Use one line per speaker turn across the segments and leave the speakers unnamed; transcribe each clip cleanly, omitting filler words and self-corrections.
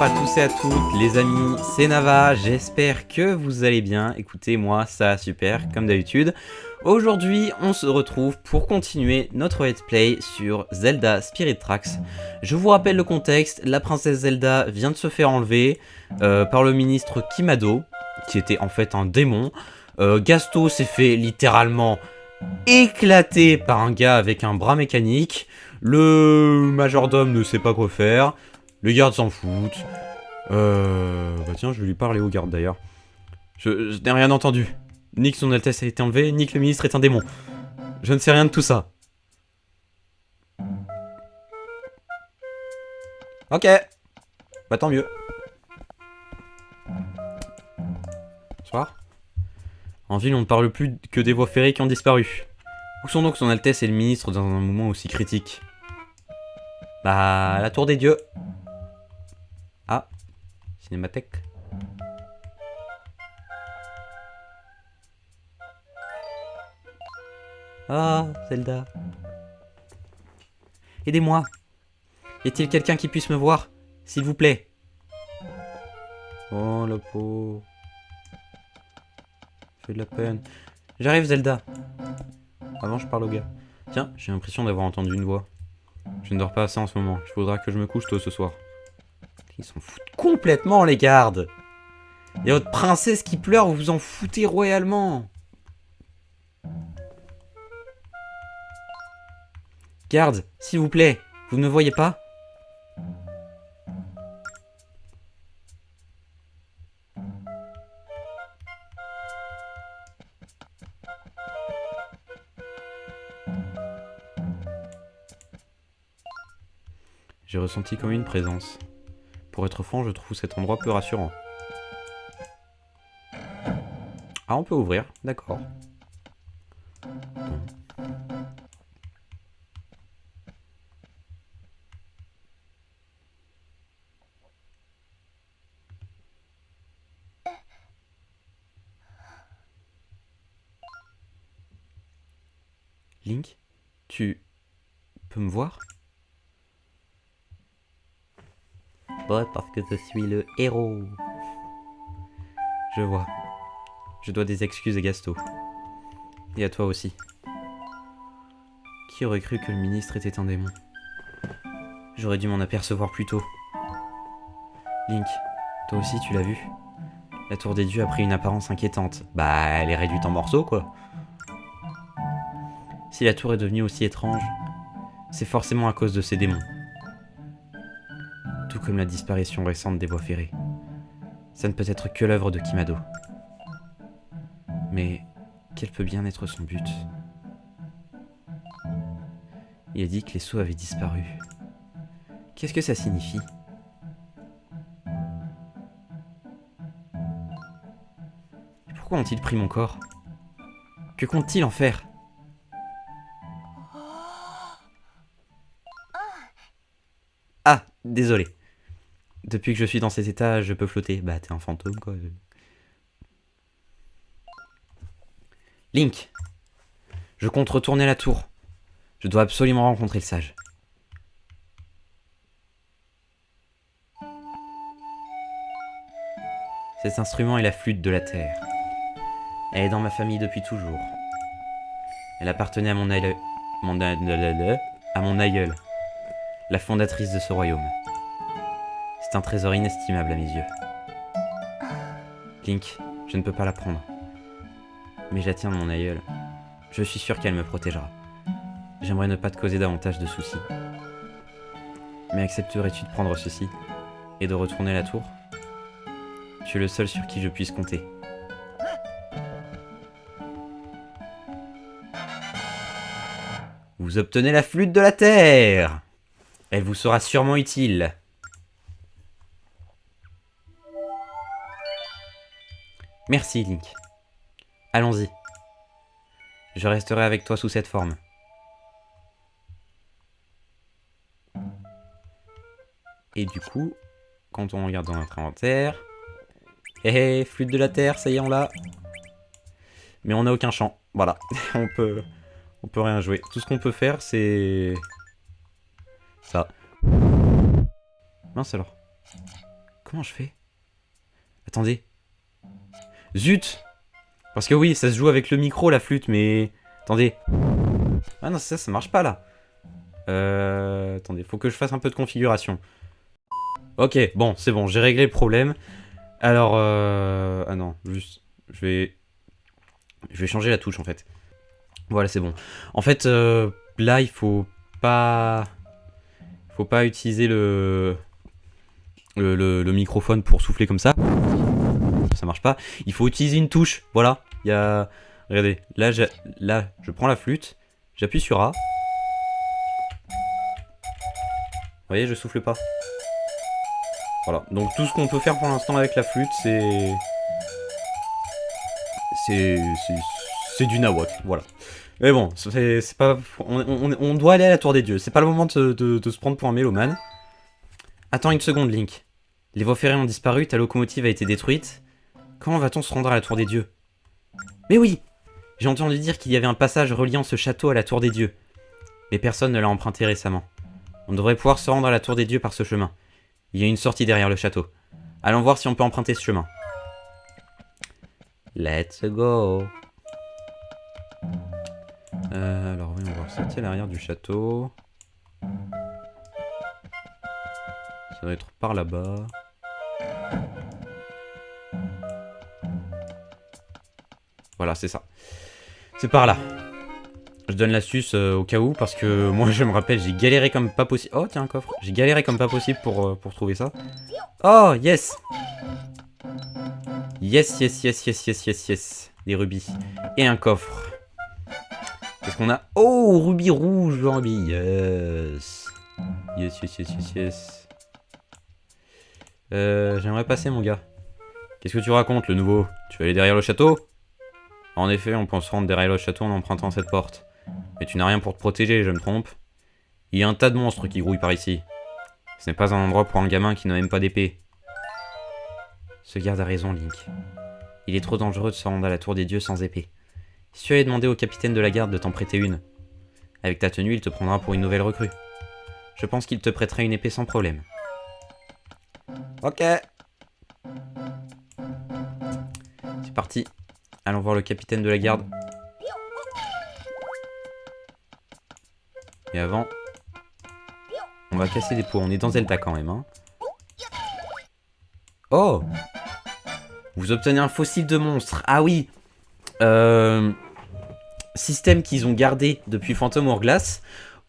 à tous et à toutes les amis, c'est Nava, j'espère que vous allez bien. Écoutez, moi ça va super comme d'habitude. Aujourd'hui on se retrouve pour continuer notre let's play sur Zelda Spirit Tracks. Je vous rappelle le contexte, la princesse Zelda vient de se faire enlever par le ministre Kimado, qui était en fait un démon. Gasto s'est fait littéralement éclater par un gars avec un bras mécanique. Le majordome ne sait pas quoi faire. Les gardes s'en foutent. Bah tiens, je vais lui parler aux gardes d'ailleurs. Je n'ai rien entendu. Ni que son Altesse a été enlevée, ni que le ministre est un démon. Je ne sais rien de tout ça. Ok. Bah tant mieux. Bonsoir. En ville, on ne parle plus que des voies ferrées qui ont disparu. Où sont donc son Altesse et le ministre dans un moment aussi critique? Bah, la tour des dieux. Ah, cinémathèque. Ah, Zelda. Aidez-moi. Y a-t-il quelqu'un qui puisse me voir? S'il vous plaît. Oh, la peau. Fait de la peine. J'arrive, Zelda. Avant, je parle au gars. Tiens, j'ai l'impression d'avoir entendu une voix. Je ne dors pas assez en ce moment. Il faudra que je me couche tôt ce soir. Ils s'en foutent complètement, les gardes. Il y a votre princesse qui pleure, vous vous en foutez royalement. Garde, s'il vous plaît, vous ne me voyez pas? J'ai ressenti comme une présence. Pour être franc, je trouve cet endroit peu rassurant. Ah, on peut ouvrir, d'accord. Link, tu peux me voir? Ouais, parce que je suis le héros. Je vois. Je dois des excuses à Gasto. Et à toi aussi. Qui aurait cru que le ministre était un démon? J'aurais dû m'en apercevoir plus tôt. Link, toi aussi tu l'as vu? La tour des dieux a pris une apparence inquiétante. Bah, elle est réduite en morceaux, quoi. Si la tour est devenue aussi étrange, c'est forcément à cause de ces démons. Tout comme la disparition récente des voies ferrées. Ça ne peut être que l'œuvre de Kimado. Mais quel peut bien être son but? Il a dit que les sceaux avaient disparu. Qu'est-ce que ça signifie? Et pourquoi ont-ils pris mon corps? Que comptent-ils en faire? Ah, désolé. Depuis que je suis dans cet état, je peux flotter. Bah, t'es un fantôme, quoi. Link, je compte retourner à la tour. Je dois absolument rencontrer le sage. Cet instrument est la flûte de la terre. Elle est dans ma famille depuis toujours. Elle appartenait à mon aïeul, la fondatrice de ce royaume. C'est un trésor inestimable à mes yeux. Link, je ne peux pas la prendre. Mais je la tiens de mon aïeul. Je suis sûr qu'elle me protégera. J'aimerais ne pas te causer davantage de soucis. Mais accepterais-tu de prendre ceci et de retourner à la tour? Tu es le seul sur qui je puisse compter. Vous obtenez la flûte de la terre. Elle vous sera sûrement utile. Merci, Link. Allons-y. Je resterai avec toi sous cette forme. Et du coup, quand on regarde dans notre inventaire... Hé, flûte de la terre, ça y est, on l'a. Mais on n'a aucun chant. Voilà, on peut rien jouer. Tout ce qu'on peut faire, c'est... ça. Mince alors. comment je fais? Attendez. Zut! Parce que oui, ça se joue avec le micro, la flûte, mais... Attendez. Ah non, ça marche pas, là. Attendez, faut que je fasse un peu de configuration. Ok, bon, c'est bon, j'ai réglé le problème. Alors, ah non, juste... Je vais changer la touche, en fait. Voilà, c'est bon. En fait, là, il faut pas utiliser le microphone pour souffler comme ça. Ça marche pas. Il faut utiliser une touche. Voilà. Il y a... Regardez. Là, je prends la flûte. J'appuie sur A. Vous voyez, je souffle pas. Voilà. Donc tout ce qu'on peut faire pour l'instant avec la flûte, c'est du nawak. Voilà. Mais bon, c'est pas... On doit aller à la tour des dieux. C'est pas le moment de se prendre pour un mélomane. Attends une seconde, Link. Les voies ferrées ont disparu, ta locomotive a été détruite. Comment va-t-on se rendre à la tour des dieux? Mais oui! J'ai entendu dire qu'il y avait un passage reliant ce château à la tour des dieux. Mais personne ne l'a emprunté récemment. On devrait pouvoir se rendre à la tour des dieux par ce chemin. Il y a une sortie derrière le château. Allons voir si on peut emprunter ce chemin. Let's go! Alors oui, on va voir sortir à l'arrière du château. Ça doit être par là-bas. Voilà, c'est ça. C'est par là. Je donne l'astuce au cas où, parce que moi je me rappelle, j'ai galéré comme pas possible. Oh, tiens, un coffre. J'ai galéré comme pas possible pour trouver ça. Oh, yes! Yes, yes, yes, yes, yes, yes, yes. Des rubis. Et un coffre. Qu'est-ce qu'on a? Oh, rubis rouge, rubis. Yes. Yes, yes, yes, yes, yes. J'aimerais passer, mon gars. Qu'est-ce que tu racontes, le nouveau? Tu vas aller derrière le château? En effet, on peut se rendre derrière le château en empruntant cette porte. Mais tu n'as rien pour te protéger, je me trompe? Il y a un tas de monstres qui grouillent par ici. Ce n'est pas un endroit pour un gamin qui n'a même pas d'épée. Ce garde a raison, Link. Il est trop dangereux de se rendre à la tour des dieux sans épée. Si tu avais demandé au capitaine de la garde de t'en prêter une, avec ta tenue, il te prendra pour une nouvelle recrue. Je pense qu'il te prêterait une épée sans problème. Ok. C'est parti. Allons voir le capitaine de la garde. Et avant, on va casser des pots. On est dans Zelda quand même, hein. Oh! Vous obtenez un fossile de monstre. Ah oui! Système qu'ils ont gardé depuis Phantom Hourglass.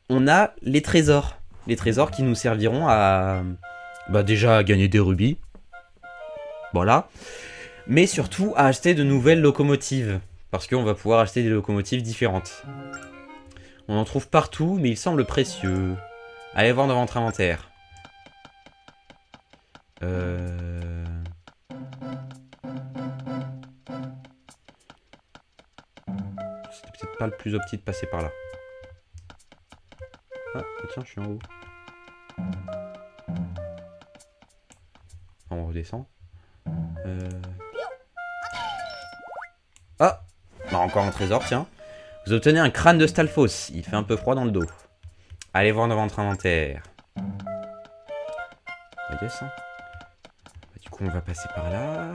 On a les trésors. Les trésors qui nous serviront à... Bah déjà à gagner des rubis. Voilà. Mais surtout à acheter de nouvelles locomotives. Parce qu'on va pouvoir acheter des locomotives différentes. On en trouve partout, mais ils semblent précieux. Allez voir dans votre inventaire. C'était peut-être pas le plus opti de passer par là. Ah, tiens, je suis en haut. On redescend. Ah, bah, encore un trésor, tiens. Vous obtenez un crâne de Stalfos. Il fait un peu froid dans le dos. Allez voir dans votre inventaire. Yes, hein. Bah, du coup, on va passer par là.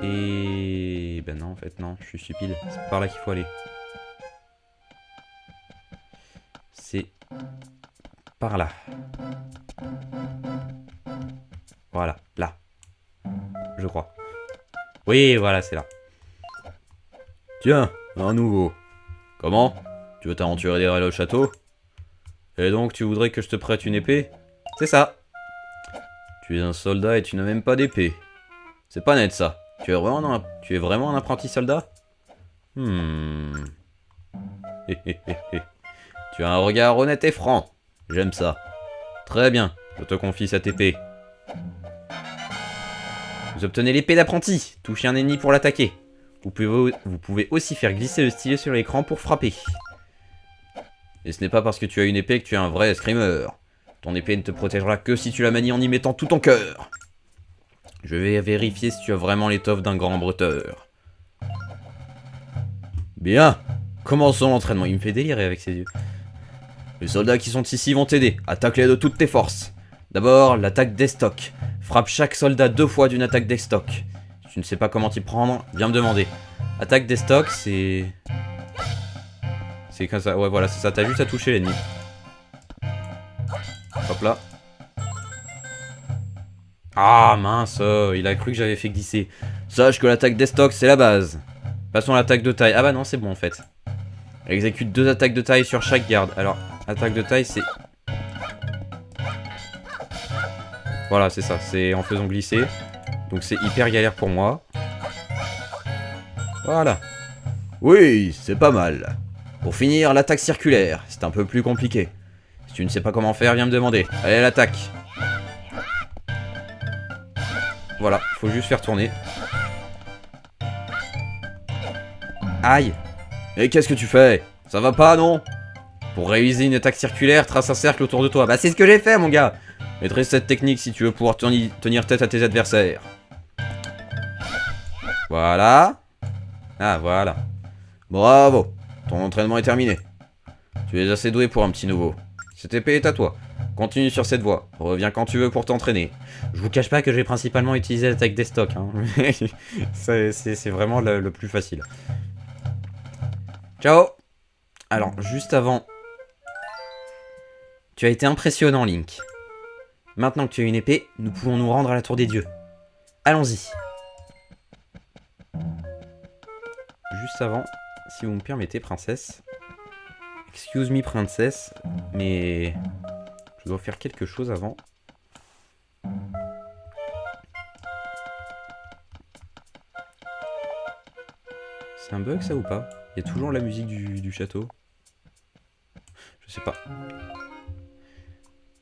Et... Ben non, en fait, non. Je suis stupide. C'est par là qu'il faut aller. C'est... par là. Voilà, là. Je crois. Oui, voilà, c'est là. Tiens, un nouveau. Comment? Tu veux t'aventurer derrière le château? Et donc, tu voudrais que je te prête une épée? C'est ça. Tu es un soldat et tu n'as même pas d'épée. C'est pas net, ça. Tu es vraiment un apprenti soldat? Tu as un regard honnête et franc. J'aime ça. Très bien, je te confie cette épée. Vous obtenez l'épée d'apprenti. Touchez un ennemi pour l'attaquer. Vous pouvez aussi faire glisser le stylet sur l'écran pour frapper. Et ce n'est pas parce que tu as une épée que tu es un vrai screamer. Ton épée ne te protégera que si tu la manies en y mettant tout ton cœur. Je vais vérifier si tu as vraiment l'étoffe d'un grand bretteur. Bien, commençons l'entraînement. Il me fait délirer avec ses yeux. Les soldats qui sont ici vont t'aider. Attaque-les de toutes tes forces. D'abord, l'attaque d'Estoc. Frappe chaque soldat 2 fois d'une attaque d'Estoc. Si tu ne sais pas comment t'y prendre, viens me demander. Attaque d'Estoc, c'est... C'est comme ça, ouais voilà, c'est ça, t'as juste à toucher l'ennemi. Hop là. Ah mince, il a cru que j'avais fait glisser. Sache que l'attaque d'Estoc, c'est la base. Passons à l'attaque de taille. Ah bah non, c'est bon en fait. Elle exécute 2 attaques de taille sur chaque garde. Alors, attaque de taille, c'est... Voilà, c'est ça, c'est en faisant glisser. Donc c'est hyper galère pour moi. Voilà. Oui, c'est pas mal. Pour finir, l'attaque circulaire, c'est un peu plus compliqué. Si tu ne sais pas comment faire, viens me demander. Allez, l'attaque. Voilà, faut juste faire tourner. Aïe. Et qu'est-ce que tu fais? Ça va pas, non? Pour réaliser une attaque circulaire, trace un cercle autour de toi. Bah c'est ce que j'ai fait, mon gars. Maîtrise cette technique si tu veux pouvoir tenir tête à tes adversaires. Voilà. Ah, voilà. Bravo. Ton entraînement est terminé. Tu es assez doué pour un petit nouveau. Cette épée est à toi. Continue sur cette voie. Reviens quand tu veux pour t'entraîner. Je vous cache pas que j'ai principalement utilisé l'attaque des stocks. Hein. C'est vraiment le plus facile. Ciao. Alors, juste avant... Tu as été impressionnant, Link. Maintenant que tu as une épée, nous pouvons nous rendre à la tour des dieux. Allons-y. Juste avant, si vous me permettez, princesse. Excuse me, princesse, mais je dois faire quelque chose avant. C'est un bug ça ou pas? Il y a toujours la musique du château. Je sais pas.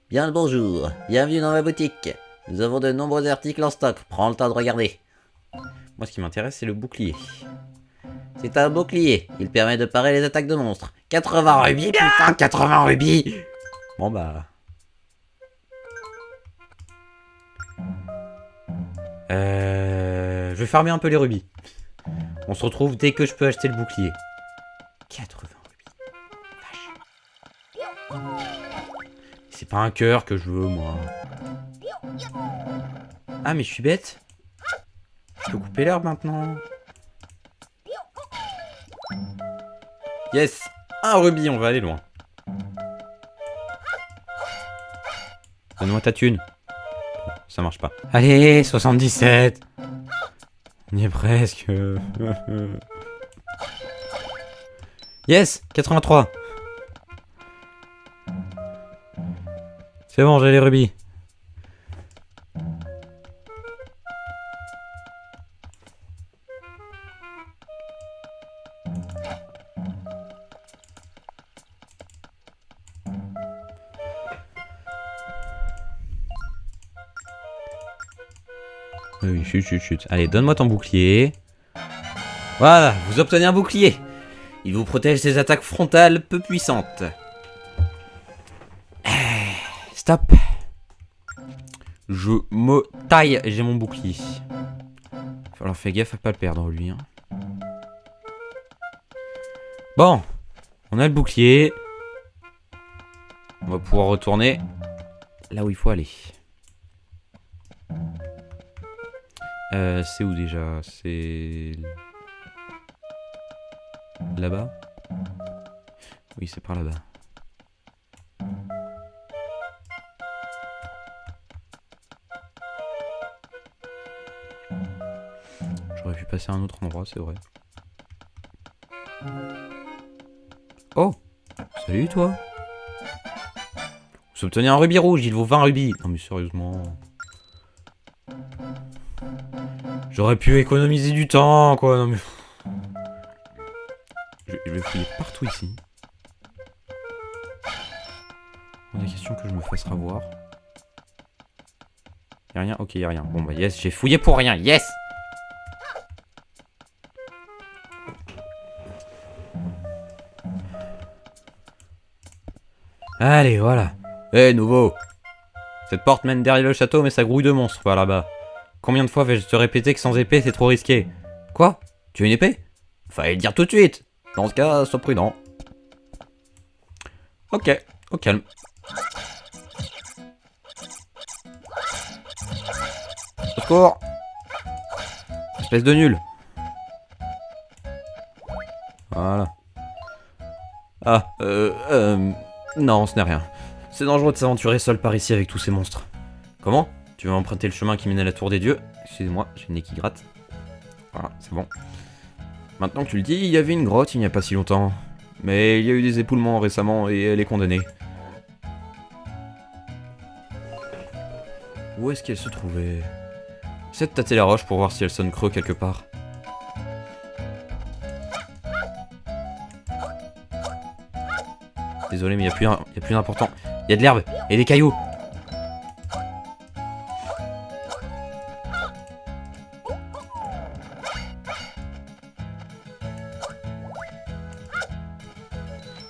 Bien le bonjour, bienvenue dans ma boutique. Nous avons de nombreux articles en stock, prends le temps de regarder.
Moi ce qui m'intéresse c'est le bouclier.
C'est un bouclier, il permet de parer les attaques de monstres. 80 rubis, putain, 80 rubis.
Bon bah... Je vais farmer un peu les rubis. On se retrouve dès que je peux acheter le bouclier. 80 rubis. Vache. C'est pas un cœur que je veux, moi. Ah, mais je suis bête. Je peux couper l'herbe maintenant. Yes, un rubis, on va aller loin. Donne-moi ta thune. Ça marche pas. Allez, 77. On y est presque. Yes, 83. C'est bon, j'ai les rubis. Oui, chut. Allez, donne-moi ton bouclier. Voilà, vous obtenez un bouclier. Il vous protège des attaques frontales peu puissantes. Stop. Je me taille, j'ai mon bouclier. Alors fais gaffe à pas le perdre lui. Hein. Bon, on a le bouclier. On va pouvoir retourner là où il faut aller. C'est où déjà? C'est... Là-bas? Oui, c'est par là-bas. J'aurais pu passer à un autre endroit, c'est vrai. Oh! Salut toi! Vous obtenez un rubis rouge, il vaut 20 rubis. Non mais sérieusement... J'aurais pu économiser du temps, quoi. Non mais... Je vais fouiller partout ici. Il est question que je me fasse revoir. Y'a rien? Ok, y'a rien. Bon bah yes, j'ai fouillé pour rien, yes! Allez, voilà. Eh, nouveau! Cette porte mène derrière le château, mais ça grouille de monstres par là-bas. Combien de fois vais-je te répéter que sans épée, c'est trop risqué? Quoi? Tu as une épée? Fallait le dire tout de suite. Dans ce cas, sois prudent. Ok, Au calme. Au secours. Espèce de nul. Voilà. Ah, non, ce n'est rien. C'est dangereux de s'aventurer seul par ici avec tous ces monstres. Comment? Tu veux emprunter le chemin qui mène à la tour des dieux? Excusez-moi, j'ai le nez qui gratte. Voilà, c'est bon. Maintenant que tu le dis, il y avait une grotte il n'y a pas si longtemps. Mais il y a eu des époulements récemment et elle est condamnée. Où est-ce qu'elle se trouvait? Essaie de tâter la roche pour voir si elle sonne creux quelque part. Désolé, mais il y a plus d'important. Il y a de l'herbe et des cailloux.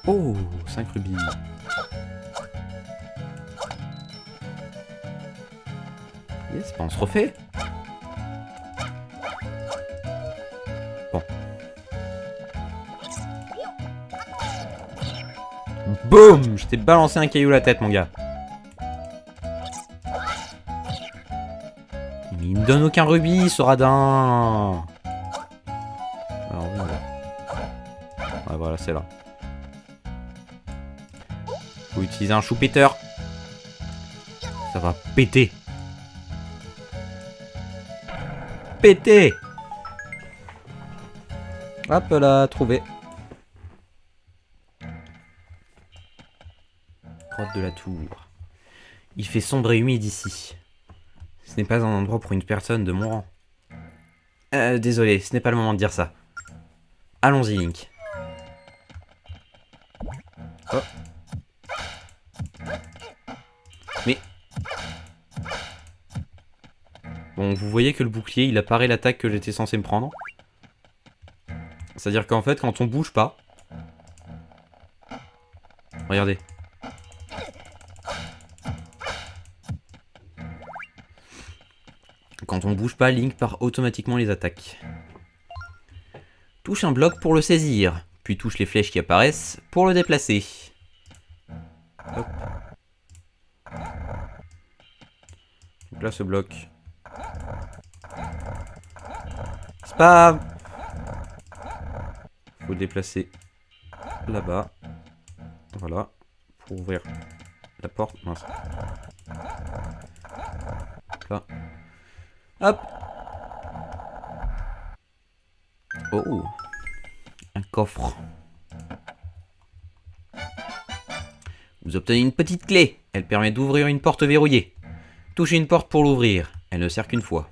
Oh, 5 rubis. Yes, bah on se refait. Bon. Boum! Je t'ai balancé un caillou à la tête, mon gars. Mais il me donne aucun rubis, ce radin. Alors, oui, ouais, voilà, c'est là. Faut utiliser un chou-péter. Ça va péter. Péter. Hop là, trouvé. Grotte de la tour. Il fait sombre et humide ici. Ce n'est pas un endroit pour une personne de mon rang. Désolé, ce n'est pas le moment de dire ça. Allons-y, Link. Oh. Mais... Bon, vous voyez que le bouclier, il apparaît l'attaque que j'étais censé me prendre. C'est-à-dire qu'en fait, quand on bouge pas... Regardez. Quand on bouge pas, Link part automatiquement les attaques. Touche un bloc pour le saisir, puis touche les flèches qui apparaissent pour le déplacer. Hop. Donc là, ce bloc... C'est pas... Faut le déplacer là-bas. Voilà. Pour ouvrir la porte. Mince. Là. Hop. Oh. Un coffre. Vous obtenez une petite clé. Elle permet d'ouvrir une porte verrouillée. Touchez une porte pour l'ouvrir. Elle ne sert qu'une fois.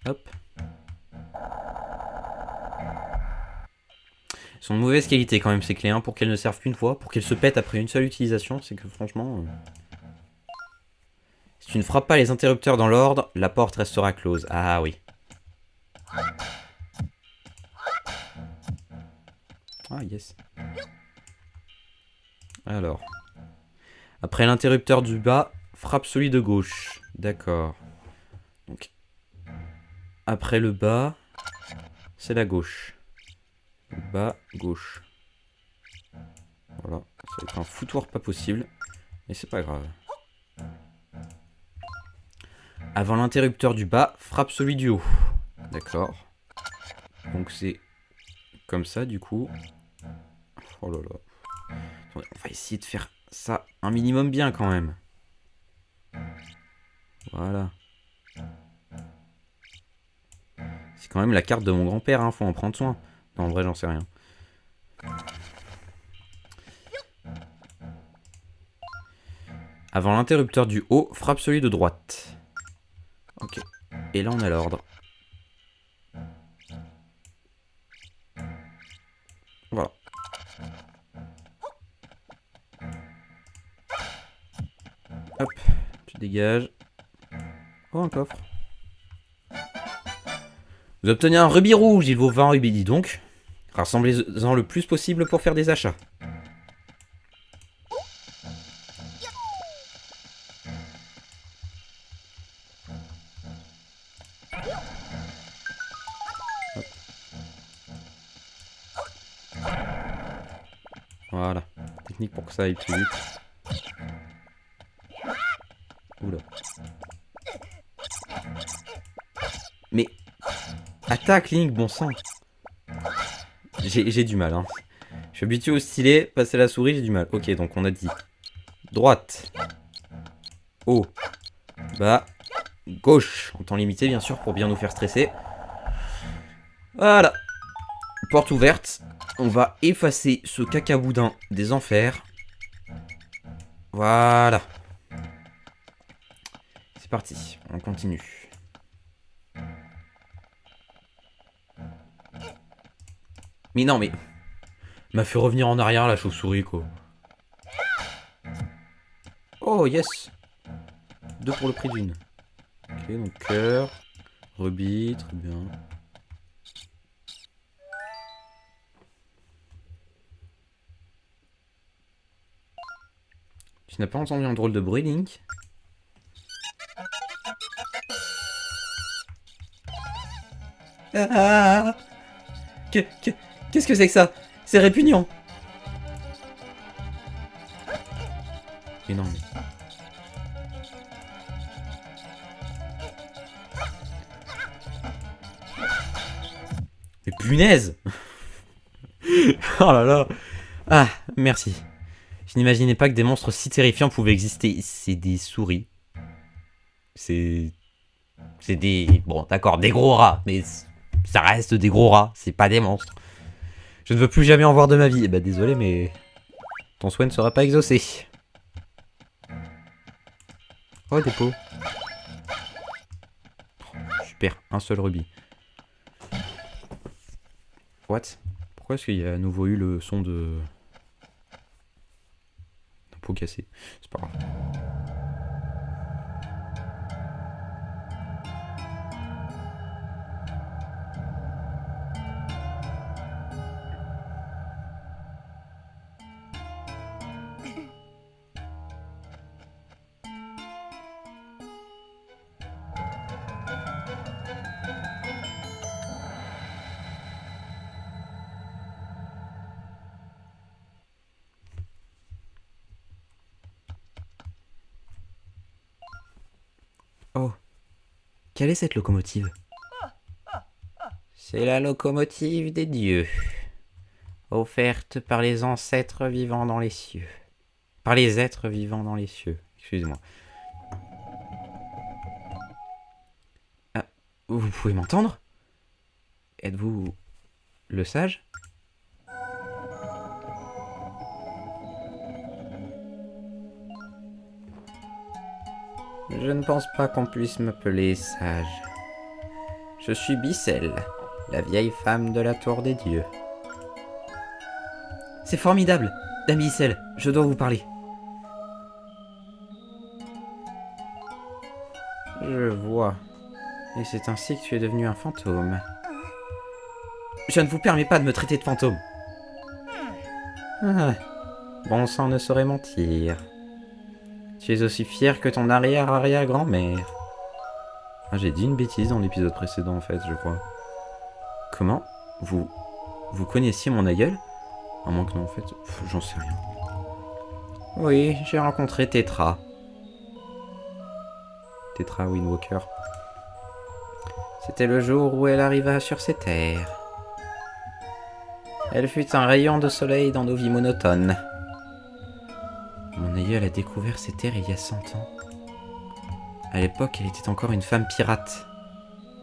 Hop. Elles sont de mauvaise qualité quand même ces clés, hein, pour qu'elles ne servent qu'une fois. Pour qu'elles se pètent après une seule utilisation. C'est que franchement... Si tu ne frappes pas les interrupteurs dans l'ordre, la porte restera close. Ah oui. Ah yes. Alors. Après l'interrupteur du bas, frappe celui de gauche. D'accord. Donc. Après le bas, c'est la gauche. Le bas, gauche. Voilà. Ça va être un foutoir pas possible. Mais c'est pas grave. Avant l'interrupteur du bas, frappe celui du haut. D'accord. Donc c'est comme ça du coup. Oh là là. Attendez, on va essayer de faire ça un minimum bien quand même. Voilà. C'est quand même la carte de mon grand-père, hein, faut en prendre soin. Non, en vrai, j'en sais rien. Avant l'interrupteur du haut, frappe celui de droite. Ok. Et là, on a l'ordre. Voilà. Hop, tu dégages. Oh, un coffre. Vous obtenez un rubis rouge, il vaut 20 rubis, dis donc. Rassemblez-en le plus possible pour faire des achats. Hop. technique pour que ça aille plus vite. Oula. Mais... Attaque, Link, bon sang. J'ai du mal, hein. Je suis habitué au stylet, passer la souris, j'ai du mal. Ok, donc on a dit... Droite. Haut. Bas. Gauche. En temps limité, bien sûr, pour bien nous faire stresser. Voilà. Porte ouverte. On va effacer ce cacaboudin des enfers. Voilà. C'est parti. On continue. Mais non, mais... m'a fait revenir en arrière, la chauve-souris, quoi. Oh, yes. 2 pour le prix d'une. Ok, donc cœur. Rubis, très bien. Tu n'as pas entendu un drôle de bruit, Link? Ah, qu'est-ce que c'est que ça? C'est répugnant. Mais non, mais... Mais punaise. Oh là là. Ah, merci. Je n'imaginais pas que des monstres si terrifiants pouvaient exister. C'est des souris. C'est des... Bon, d'accord, des gros rats. Mais ça reste des gros rats. C'est pas des monstres. Je ne veux plus jamais en voir de ma vie. Eh ben, désolé, mais... ton souhait ne sera pas exaucé. Oh, des pots. Oh, super, un seul rubis. What? Pourquoi est-ce qu'il y a à nouveau eu le son de... d'un pot cassé? C'est pas grave. Oh, quelle est cette locomotive? C'est la locomotive des dieux, offerte par les ancêtres vivant dans les cieux. Par les êtres vivant dans les cieux, excusez-moi. Ah, vous pouvez m'entendre? Êtes-vous le sage? Je ne pense pas qu'on puisse m'appeler sage. Je suis Bicelle, la vieille femme de la tour des dieux. C'est formidable, Dame Bicelle, je dois vous parler. Je vois. Et c'est ainsi que tu es devenu un fantôme. Je ne vous permets pas de me traiter de fantôme. Ah, bon sang ne saurait mentir. Tu es aussi fier que ton arrière-arrière-grand-mère. Ah, j'ai dit une bêtise dans l'épisode précédent en fait, je crois. Comment? Vous connaissiez mon aïeul? À moins que non en fait, j'en sais rien. Oui, j'ai rencontré Tetra. Tetra Windwalker. C'était le jour où elle arriva sur ces terres. Elle fut un rayon de soleil dans nos vies monotones. Mon aïeul a découvert ces terres il y a 100 ans. À l'époque, elle était encore une femme pirate.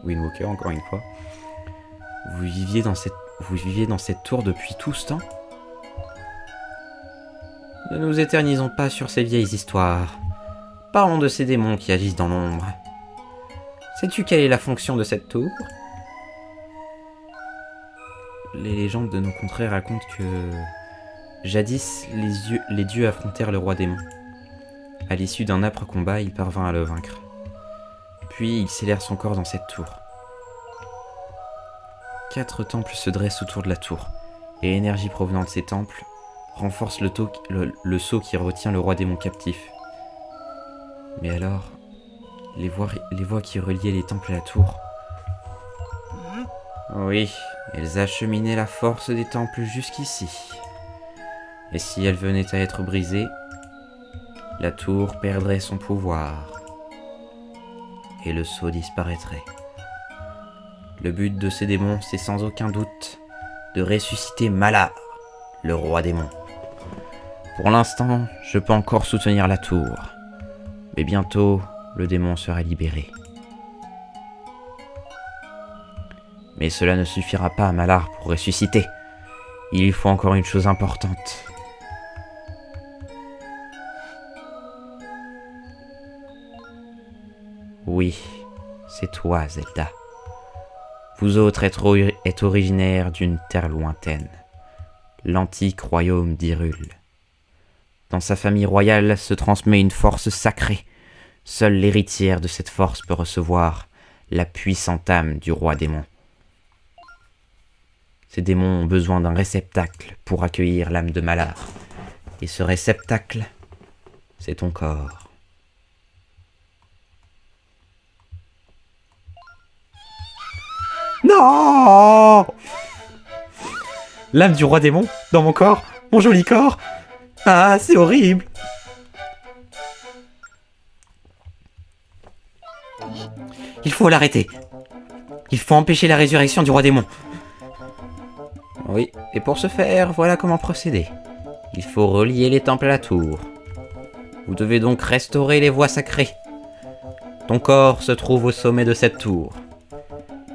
Windwalker, encore une fois. Vous viviez dans cette tour depuis tout ce temps? Ne nous éternisons pas sur ces vieilles histoires. Parlons de ces démons qui agissent dans l'ombre. Sais-tu quelle est la fonction de cette tour? Les légendes de nos contrées racontent que... jadis, les dieux affrontèrent le roi démon. À l'issue d'un âpre combat, il parvint à le vaincre. Puis, ils scellèrent son corps dans cette tour. 4 temples se dressent autour de la tour, et l'énergie provenant de ces temples renforce le sceau qui retient le roi démon captif. Mais alors, les voies qui reliaient les temples à la tour... Oui, elles acheminaient la force des temples jusqu'ici. Et si elle venait à être brisée, la tour perdrait son pouvoir. Et le sceau disparaîtrait. Le but de ces démons, c'est sans aucun doute de ressusciter Malar, le roi démon. Pour l'instant, je peux encore soutenir la tour. Mais bientôt, le démon sera libéré. Mais cela ne suffira pas à Malar pour ressusciter. Il lui faut encore une chose importante. Oui, c'est toi, Zelda. Vous autres êtes originaires d'une terre lointaine, l'antique royaume d'Hyrule. Dans sa famille royale se transmet une force sacrée. Seule l'héritière de cette force peut recevoir la puissante âme du roi démon. Ces démons ont besoin d'un réceptacle pour accueillir l'âme de Malar. Et ce réceptacle, c'est ton corps. Non! L'âme du roi démon dans mon corps, mon joli corps. Ah, c'est horrible. Il faut l'arrêter. Il faut empêcher la résurrection du roi démon. Oui, et pour ce faire, voilà comment procéder. Il faut relier les temples à la tour. Vous devez donc restaurer les voies sacrées. Ton corps se trouve au sommet de cette tour.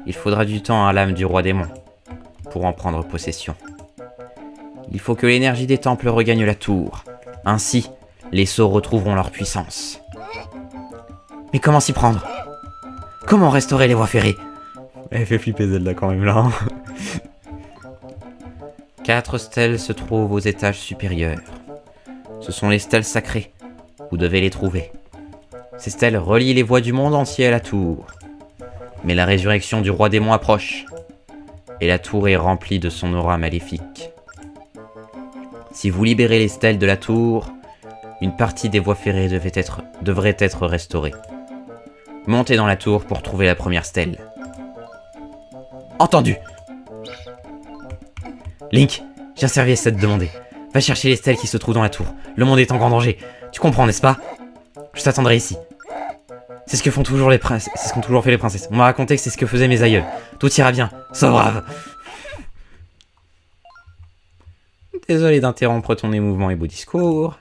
Il faudra du temps à l'âme du roi démon pour en prendre possession. Il faut que l'énergie des temples regagne la tour. Ainsi, les sceaux retrouveront leur puissance. Mais comment s'y prendre? Comment restaurer les voies ferrées? Elle fait flipper Zelda quand même là. 4 stèles se trouvent aux étages supérieurs. Ce sont les stèles sacrées. Vous devez les trouver. Ces stèles relient les voies du monde entier à la tour. Mais la résurrection du roi démon approche. Et la tour est remplie de son aura maléfique. Si vous libérez les stèles de la tour, une partie des voies ferrées devrait être restaurée. Montez dans la tour pour trouver la première stèle. Entendu! Link, j'ai un service à te demander. Va chercher les stèles qui se trouvent dans la tour. Le monde est en grand danger. Tu comprends, n'est-ce pas? Je t'attendrai ici. C'est ce que font toujours les princes. C'est ce qu'ont toujours fait les princesses. On m'a raconté que c'est ce que faisaient mes aïeuls. Tout ira bien. Sois brave. Désolé d'interrompre ton émouvant et beau discours,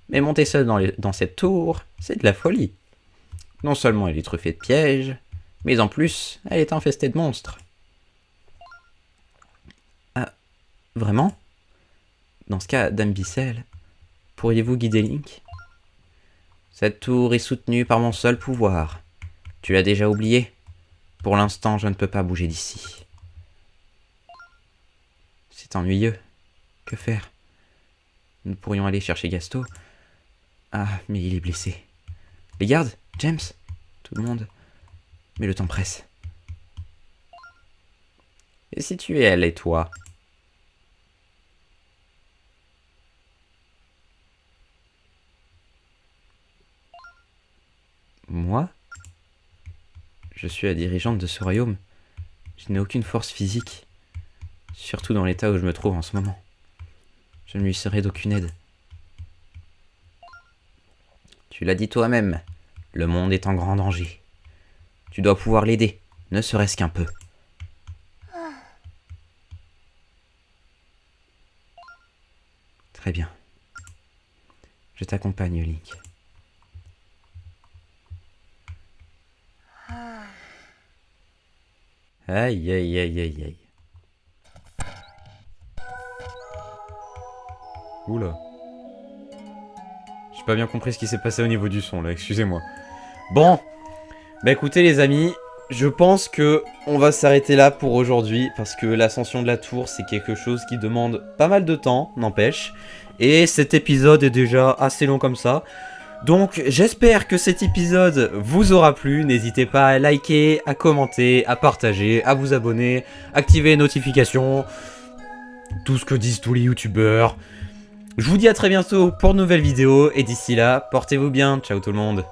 mais monter seul dans cette tour, c'est de la folie. Non seulement elle est truffée de pièges, mais en plus, elle est infestée de monstres. Ah, vraiment? Dans ce cas, Dame Bissell, pourriez-vous guider Link? Cette tour est soutenue par mon seul pouvoir. Tu l'as déjà oublié? Pour l'instant, je ne peux pas bouger d'ici. C'est ennuyeux. Que faire? Nous pourrions aller chercher Gasto. Ah, mais il est blessé. Les gardes? James? Tout le monde? Mais le temps presse. Et si tu es elle et toi? Moi? Je suis la dirigeante de ce royaume. Je n'ai aucune force physique. Surtout dans l'état où je me trouve en ce moment. Je ne lui serai d'aucune aide. Tu l'as dit toi-même, le monde est en grand danger. Tu dois pouvoir l'aider, ne serait-ce qu'un peu. Très bien. Je t'accompagne, Link. Aïe, aïe, aïe, aïe, aïe. Oula. J'ai pas bien compris ce qui s'est passé au niveau du son là, excusez-moi. Bon, bah écoutez les amis, je pense que on va s'arrêter là pour aujourd'hui parce que l'ascension de la tour c'est quelque chose qui demande pas mal de temps, n'empêche. Et cet épisode est déjà assez long comme ça. Donc j'espère que cet épisode vous aura plu, n'hésitez pas à liker, à commenter, à partager, à vous abonner, activer les notifications, tout ce que disent tous les youtubeurs. Je vous dis à très bientôt pour de nouvelles vidéos et d'ici là, portez-vous bien, ciao tout le monde.